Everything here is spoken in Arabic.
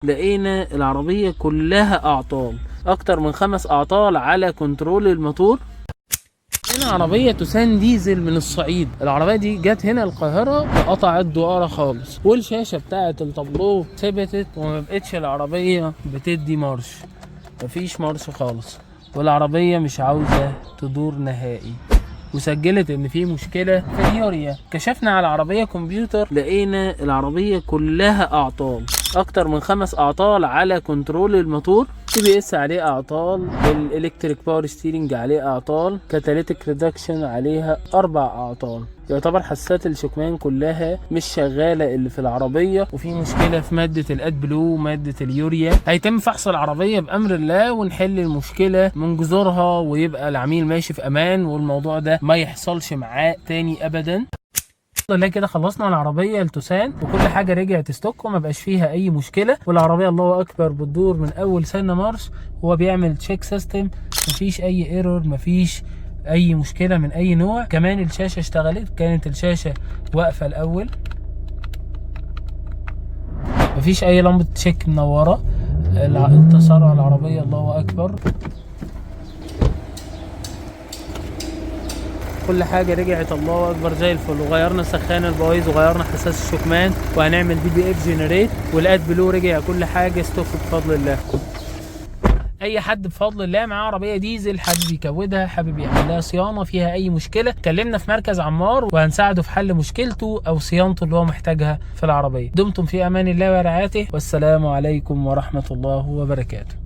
لقينا العربية كلها اعطال، اكتر من 5 اعطال على كنترول الموتور. هنا عربية توسان ديزل من الصعيد، العربية دي جت هنا القاهرة وقطعت دوارة خالص، والشاشة بتاعة التابلو ثبتت وما بقتش العربية بتدي مارش، مفيش مارش خالص، والعربية مش عاوزة تدور نهائي، وسجلت ان في مشكلة في اليوريا. كشفنا على العربية كمبيوتر، لقينا العربية كلها اعطال، اكتر من 5 اعطال على كنترول الموتور، تي بي اس عليه اعطال، الالكتريك باور ستيرنج عليه اعطال، كاتاليتيك ريدكشن عليها 4 اعطال. يعتبر حساسات الشكمان كلها مش شغاله اللي في العربيه، وفي مشكله في ماده الاد بلو وماده اليوريا. هيتم فحص العربيه بامر الله ونحل المشكله من جذورها، ويبقى العميل ماشي في امان، والموضوع ده ما يحصلش معاه تاني ابدا. الحمد لله كده خلصنا العربيه التوسان، وكل حاجه رجعت ستوك وما بقاش فيها اي مشكله، والعربيه الله اكبر بتدور من اول سنه مارش. هو بيعمل تشيك سيستم، مفيش اي ايرور، مفيش اي مشكله من اي نوع. كمان الشاشه اشتغلت، كانت الشاشه واقفه الاول، مفيش اي لمبه تشيك منوره. تسارع العربيه الله اكبر، كل حاجه رجعت الله اكبر زي الفل، وغيرنا سخان البايظ وغيرنا حساس الشكمان، وهنعمل دي بي اف جنريت، والاد بلو رجع، كل حاجه ستوك بفضل الله. اي حد بفضل الله معاه عربيه ديزل حابب يكودها، حابب يعمل لها صيانه، فيها اي مشكله، كلمنا في مركز عمار وهنساعده في حل مشكلته او صيانته اللي هو محتاجها في العربيه. دمتم في امان الله ورعايته، والسلام عليكم ورحمه الله وبركاته.